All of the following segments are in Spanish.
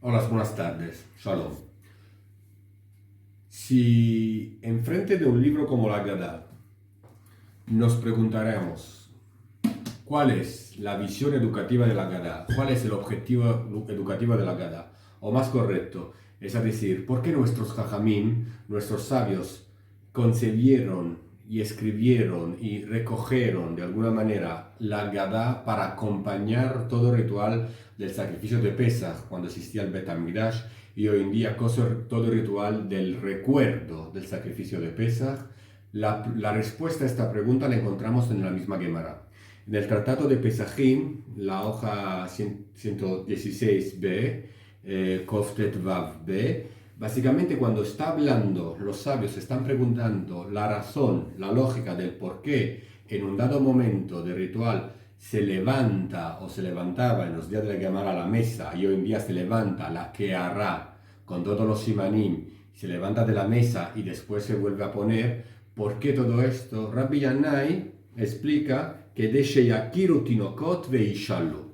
Hola, buenas tardes. Shalom. Si enfrente de un libro como la Haggadah nos preguntaremos cuál es la visión educativa de la Haggadah, cuál es el objetivo educativo de la Haggadah, o más correcto, es decir, por qué nuestros jajamim, nuestros sabios, concebieron y escribieron y recogieron de alguna manera la Haggadah para acompañar todo el ritual del sacrificio de Pesach cuando existía el Bet HaMikdash y hoy en día todo el ritual del recuerdo del sacrificio de Pesach. La respuesta a esta pregunta la encontramos en la misma Gemara. En el Tratado de Pesachim, la hoja 116b, Koftet Vav B, básicamente cuando está hablando, los sabios están preguntando la razón, la lógica del por qué en un dado momento de ritual se levanta o se levantaba en los días de la Gemara la mesa y hoy en día se levanta la que hará con todos los simanim, se levanta de la mesa y después se vuelve a poner. ¿Por qué todo esto? Rabbi Yannai explica que Deshe Yakiru Tinokot Veishalu.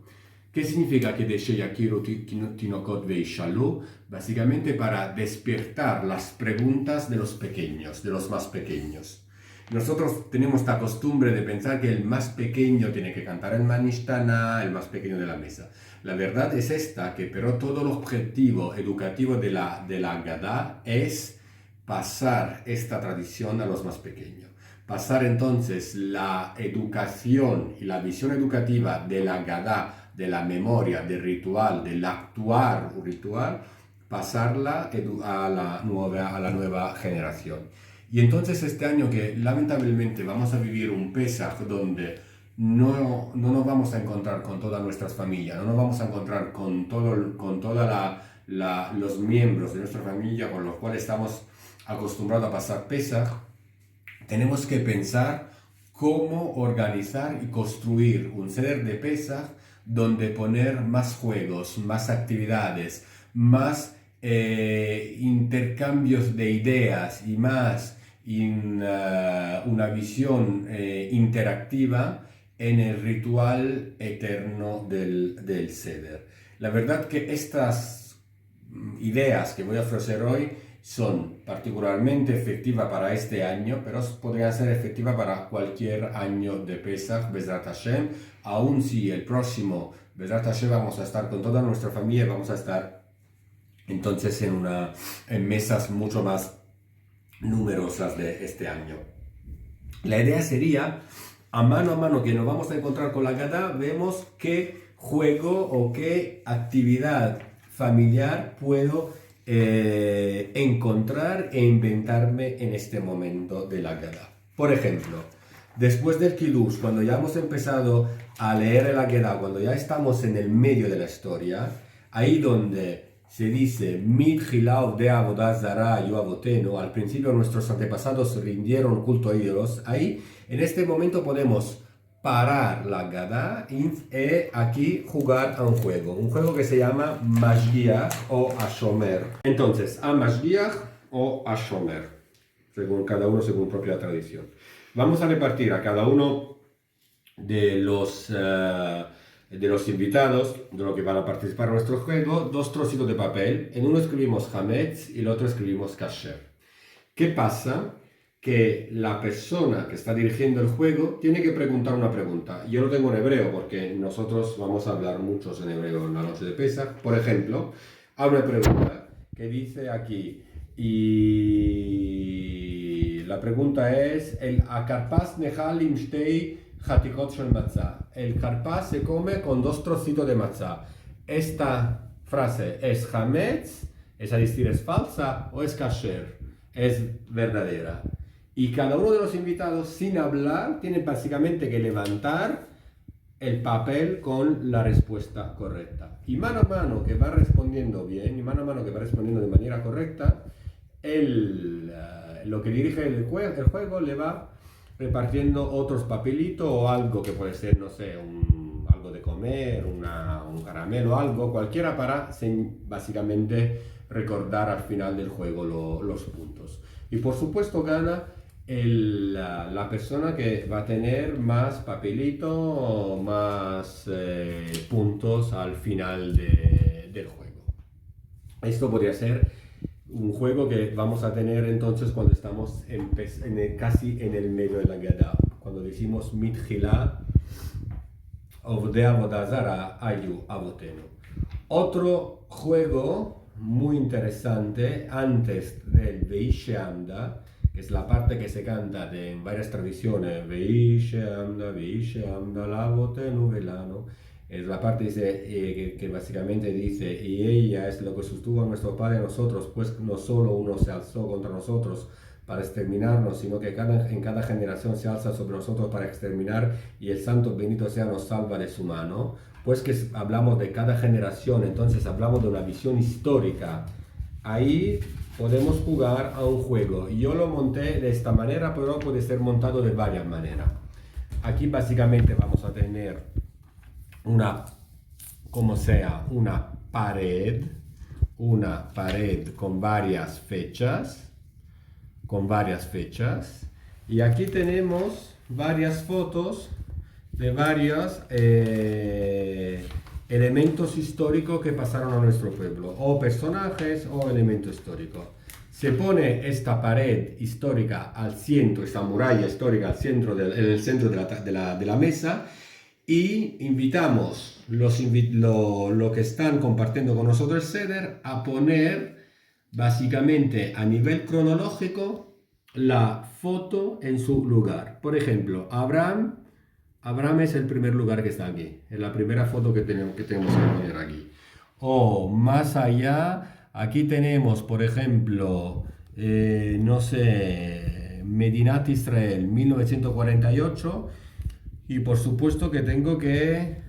¿Qué significa que Deshe Yakiru Tinokot Veishalu? Básicamente para despertar las preguntas de los pequeños, de los más pequeños. Nosotros tenemos esta costumbre de pensar que el más pequeño tiene que cantar el Manishtana, el más pequeño de la mesa. La verdad es esta, que pero todo el objetivo educativo de la Haggadah es pasar esta tradición a los más pequeños. Pasar entonces la educación y la visión educativa de la Haggadah, de la memoria, del ritual, del actuar un ritual, pasarla a la nueva generación. Y entonces este año que lamentablemente vamos a vivir un Pesach donde no nos vamos a encontrar con todas nuestras familias, no nos vamos a encontrar con todos los miembros de nuestra familia con los cuales estamos acostumbrados a pasar Pesach, tenemos que pensar cómo organizar y construir un Seder de Pesach donde poner más juegos, más actividades, más intercambios de ideas y más una visión interactiva en el ritual eterno del Seder. La verdad que estas ideas que voy a ofrecer hoy son particularmente efectivas para este año, pero podrían ser efectivas para cualquier año de Pesach, Bezrat Hashem, aun si el próximo Bezrat Hashem vamos a estar con toda nuestra familia, vamos a estar entonces en mesas mucho más numerosas de este año. La idea sería, a mano que nos vamos a encontrar con la Haggadah, vemos qué juego o qué actividad familiar puedo encontrar e inventarme en este momento de la Haggadah. Por ejemplo, después del Kiddush, cuando ya hemos empezado a leer el Haggadah, cuando ya estamos en el medio de la historia, ahí donde se dice Mit Hilav de Avodah Zarah Yu Avotenu, al principio nuestros antepasados rindieron culto a ídolos, ahí en este momento podemos parar la Haggadah y aquí jugar a un juego que se llama Mashgiach o Ashomer. Entonces, a Mashgiach o Ashomer, según cada uno, según propia tradición. Vamos a repartir a cada uno de los invitados, de los que van a participar en nuestro juego, dos trocitos de papel. En uno escribimos Hametz y en el otro escribimos Kasher. ¿Qué pasa? Que la persona que está dirigiendo el juego tiene que preguntar una pregunta. Yo lo tengo en hebreo porque nosotros vamos a hablar muchos en hebreo en la noche de Pesach. Por ejemplo, hay una pregunta que dice aquí, y la pregunta es, el akarpas nehal im shtei hatikot shel matzah. El karpas se come con dos trocitos de matzah. Esta frase es hametz, es decir, es falsa, o es kasher, es verdadera. Y cada uno de los invitados, sin hablar, tiene básicamente que levantar el papel con la respuesta correcta. Y mano a mano que va respondiendo bien, y mano a mano que va respondiendo de manera correcta, lo que dirige el juego le va repartiendo otros papelitos o algo que puede ser, no sé, algo de comer, un caramelo, algo, cualquiera para básicamente recordar al final del juego los puntos. Y por supuesto gana la persona que va a tener más papelito, más puntos al final del juego. Esto podría ser un juego que vamos a tener entonces cuando estamos casi en el medio de la Gada. Cuando decimos Mitchila, Ovdei Avodah Zara Ayu Avotenu. Otro juego muy interesante antes del Veishe Amda, que es la parte que se canta en varias tradiciones, Veishe Amda, Lavotenu Velano. Es la parte que básicamente dice, y ella es lo que sostuvo a nuestro Padre a nosotros, pues no solo uno se alzó contra nosotros para exterminarnos, sino que en cada generación se alza sobre nosotros para exterminar, y el Santo bendito sea nos salva de su mano. Pues que hablamos de cada generación, entonces hablamos de una visión histórica. Ahí podemos jugar a un juego. Yo lo monté de esta manera, pero puede ser montado de varias maneras. Aquí básicamente vamos a tener una pared con varias fechas, y aquí tenemos varias fotos de varios elementos históricos que pasaron a nuestro pueblo, o personajes o elementos históricos. Se pone esta pared histórica al centro, esta muralla histórica al centro en el centro de la mesa, y invitamos lo que están compartiendo con nosotros el Seder a poner básicamente a nivel cronológico la foto en su lugar. Por ejemplo, Abraham es el primer lugar que está aquí, es la primera foto que tenemos que poner aquí. O más allá, aquí tenemos, por ejemplo, no sé, Medinat Israel 1948, y por supuesto que tengo que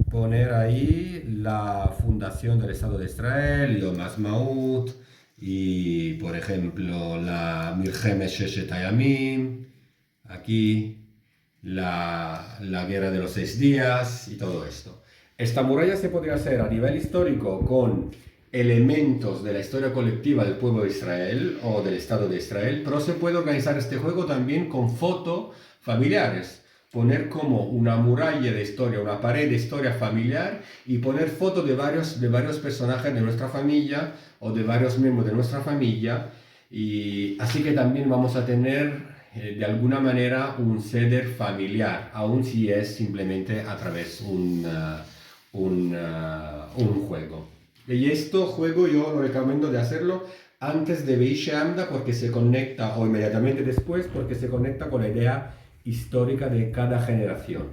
poner ahí la fundación del Estado de Israel, Yom Ha'atzmaut, y por ejemplo la Milchemet Sheshet Hayamim, aquí la guerra de los 6 días y todo esto. Esta muralla se podría hacer a nivel histórico con elementos de la historia colectiva del pueblo de Israel o del Estado de Israel, pero se puede organizar este juego también con fotos familiares. Poner como una muralla de historia, una pared de historia familiar, y poner fotos de varios personajes de nuestra familia o de varios miembros de nuestra familia. Y así que también vamos a tener de alguna manera un Seder familiar, aun si es simplemente a través un juego. Y este juego yo lo recomiendo de hacerlo antes de Veishe Amda, porque se conecta, o inmediatamente después, porque se conecta con la idea histórica de cada generación.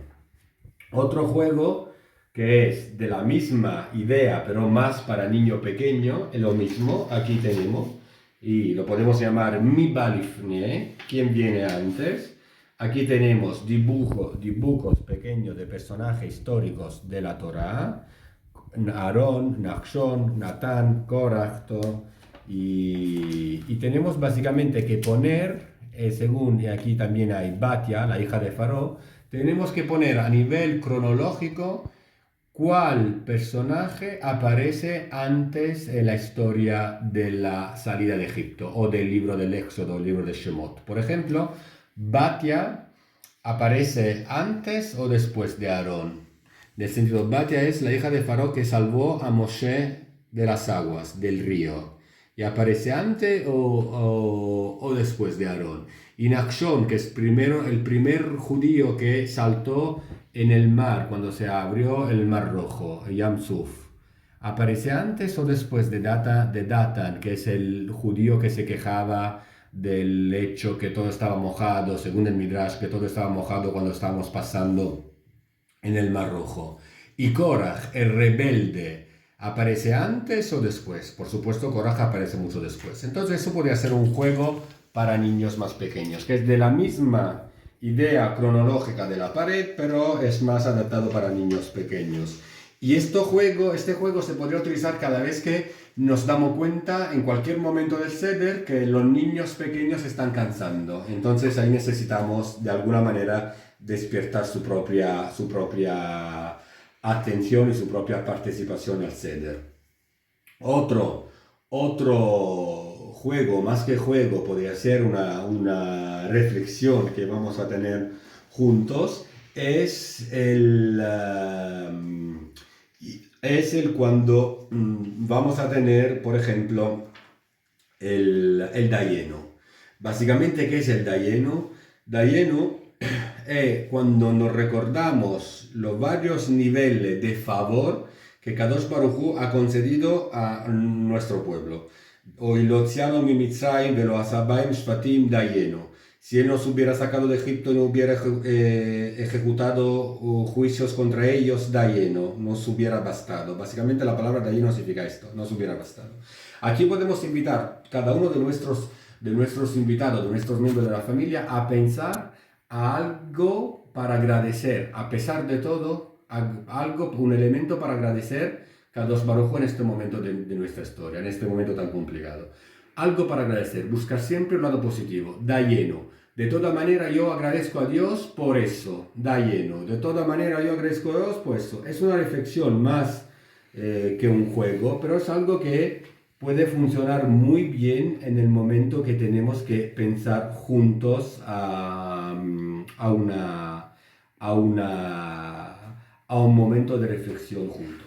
Otro juego que es de la misma idea, pero más para niño pequeño, es lo mismo, aquí tenemos, y lo podemos llamar Mi Balifne, ¿quién viene antes? Aquí tenemos dibujos pequeños de personajes históricos de la Torá, Aarón, Nachshon, Natán, Korach, y tenemos básicamente que poner, según aquí también hay Batia, la hija de Faraón, tenemos que poner a nivel cronológico cuál personaje aparece antes en la historia de la salida de Egipto, o del libro del Éxodo, el libro de Shemot. Por ejemplo, Batia aparece antes o después de Aarón. En el sentido, Batia es la hija de Faraón que salvó a Moshe de las aguas, del río. ¿Y aparece antes o después de Aarón? Y Nachshon, que es el primer judío que saltó en el mar, cuando se abrió el Mar Rojo, Yam Suf, ¿aparece antes o después de Datan, que es el judío que se quejaba del hecho que todo estaba mojado, según el Midrash, que todo estaba mojado cuando estábamos pasando en el Mar Rojo? Y Korach, el rebelde, ¿aparece antes o después? Por supuesto, Korach aparece mucho después. Entonces eso podría ser un juego para niños más pequeños, que es de la misma idea cronológica de la pared, pero es más adaptado para niños pequeños. Y este juego se podría utilizar cada vez que nos damos cuenta en cualquier momento del Seder que los niños pequeños se están cansando. Entonces ahí necesitamos de alguna manera despertar su propia atención y su propia participación al Seder. Otro juego, más que juego, podría ser una reflexión que vamos a tener juntos, es es el cuando vamos a tener, por ejemplo, el Dayeno. Básicamente, ¿qué es el Dayeno? Dayeno es cuando nos recordamos los varios niveles de favor que Kadosh Baruj Hu ha concedido a nuestro pueblo. Hoy lo Tziano mi Mitzrayim velo Asabaim Shvatim Dayeno. Si él nos hubiera sacado de Egipto y no hubiera ejecutado juicios contra ellos, Dayeno, nos hubiera bastado. Básicamente la palabra Dayeno significa esto, nos hubiera bastado. Aquí podemos invitar cada uno de nuestros invitados, de nuestros miembros de la familia, a pensar a algo para agradecer, a pesar de todo, algo, un elemento para agradecer Kadosh Baruj Hu en este momento de nuestra historia, en este momento tan complicado. Algo para agradecer, buscar siempre un lado positivo, da lleno. De toda manera yo agradezco a Dios por eso, da lleno. De toda manera yo agradezco a Dios por eso. Es una reflexión más que un juego, pero es algo que puede funcionar muy bien en el momento que tenemos que pensar juntos a un momento de reflexión juntos.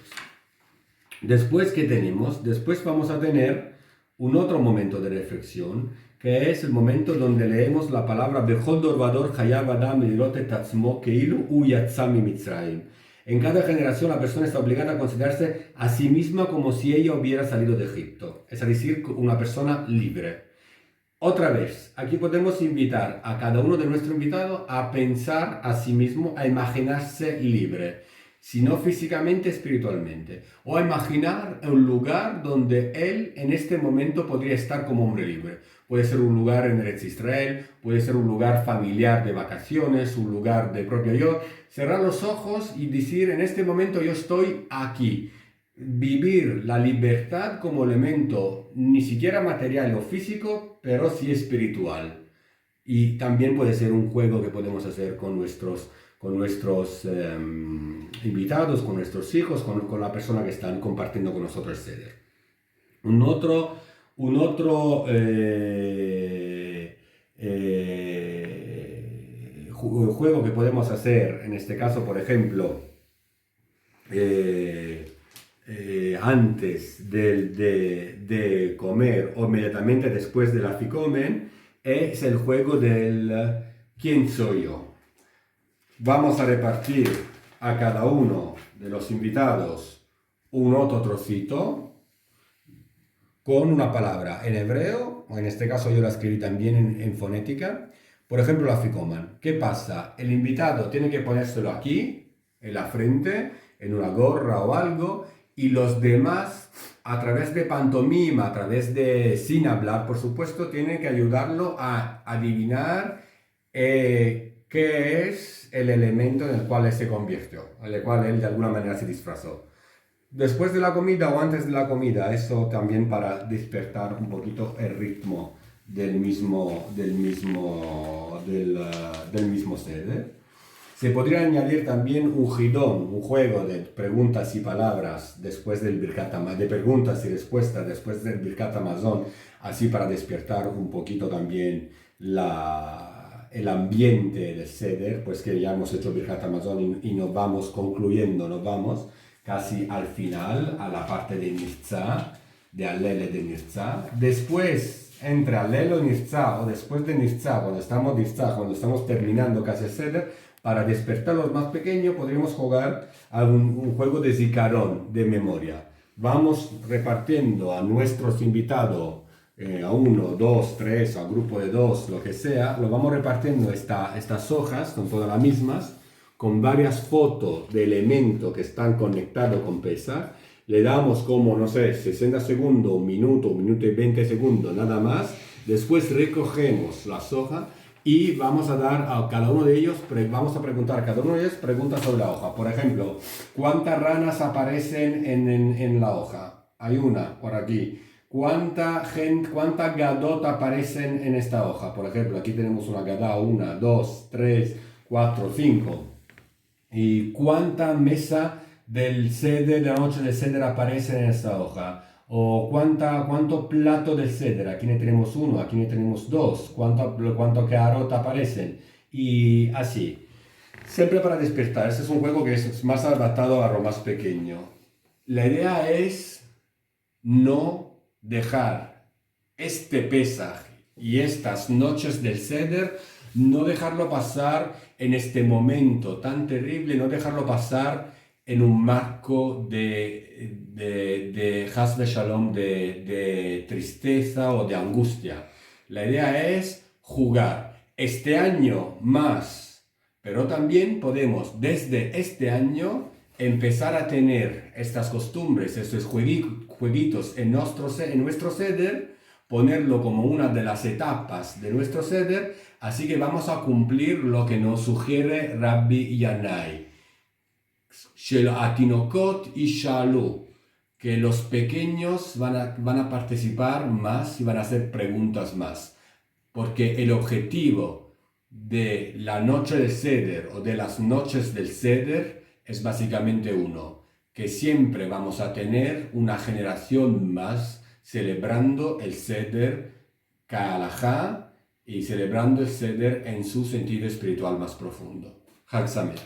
Después, ¿qué tenemos? Después vamos a tener un otro momento de reflexión, que es el momento donde leemos la palabra Bechol Dorvador Hayav Adam Lirot et Atzmo Keilu Hu Yatza mi Mitzrayim. En cada generación la persona está obligada a considerarse a sí misma como si ella hubiera salido de Egipto, es decir, una persona libre. Otra vez, aquí podemos invitar a cada uno de nuestros invitados a pensar a sí mismo, a imaginarse libre, si no físicamente, espiritualmente, o a imaginar un lugar donde él en este momento podría estar como hombre libre. Puede ser un lugar en Eretz Israel, puede ser un lugar familiar de vacaciones, un lugar de propio yo. Cerrar los ojos y decir, en este momento yo estoy aquí. Vivir la libertad como elemento ni siquiera material o físico, pero sí espiritual. Y también puede ser un juego que podemos hacer con nuestros invitados, con nuestros hijos, con la persona que están compartiendo con nosotros el Seder. Un otro juego que podemos hacer, en este caso, por ejemplo, antes de comer o inmediatamente después del afikomen, es el juego del ¿quién soy yo? Vamos a repartir a cada uno de los invitados un otro trocito con una palabra en hebreo, o en este caso yo la escribí también en fonética. Por ejemplo, la afikoman. ¿Qué pasa? El invitado tiene que ponérselo aquí, en la frente, en una gorra o algo, y los demás, a través de pantomima, a través de sin hablar, por supuesto, tienen que ayudarlo a adivinar qué es el elemento en el cual él se convirtió, en el cual él de alguna manera se disfrazó. Después de la comida o antes de la comida, eso también para despertar un poquito el ritmo del mismo sede. Se podría añadir también un jidón, un juego de preguntas y palabras después del Birkat Hamazon, de preguntas y respuestas después del Birkat Hamazon, así para despertar un poquito también el ambiente del Seder, pues que ya hemos hecho Birkat Hamazon y nos vamos casi al final, a la parte de Nirtzah, de Alele de Nirtzah. Después, entre Alele y Nirtzah, o después de Nirtzah, cuando estamos terminando casi el Seder, para despertar a los más pequeños, podríamos jugar a un juego de zikarón, de memoria. Vamos repartiendo a nuestros invitados, a 1, 2, 3, a grupo de 2, lo que sea, lo vamos repartiendo estas hojas, son todas las mismas, con varias fotos de elementos que están conectados con Pesach. Le damos como, no sé, 60 segundos, un minuto y 20 segundos, nada más. Después recogemos las hojas y vamos a dar a cada uno de ellos, vamos a preguntar a cada uno de ellos preguntas sobre la hoja. Por ejemplo, ¿cuántas ranas aparecen en la hoja? Hay una por aquí. ¿Cuántas gadot aparecen en esta hoja? Por ejemplo, aquí tenemos una gadá, 1, 2, 3, 4, 5. ¿Y cuánta mesa del seder, de la noche del seder aparecen en esta hoja? ¿O cuánto plato del ceder? Aquí ne tenemos 1, aquí ne tenemos 2. ¿Cuánto carota aparecen? Y así. Siempre para despertar. Este es un juego que es más adaptado a lo más pequeño. La idea es no dejar este Pesaj y estas noches del Seder, no dejarlo pasar en este momento tan terrible, no dejarlo pasar en un marco de Haz Shalom, de tristeza o de angustia. La idea es jugar este año más, pero también podemos desde este año empezar a tener estas costumbres, estos jueguitos en nuestro Seder, ponerlo como una de las etapas de nuestro Seder, así que vamos a cumplir lo que nos sugiere Rabbi Yanai. Shel Atinokot y Shalu, que los pequeños van a participar más y van a hacer preguntas más, porque el objetivo de la noche del Seder o de las noches del Seder es básicamente uno, que siempre vamos a tener una generación más celebrando el Seder Ka'alajá y celebrando el Seder en su sentido espiritual más profundo. Chag Sameach.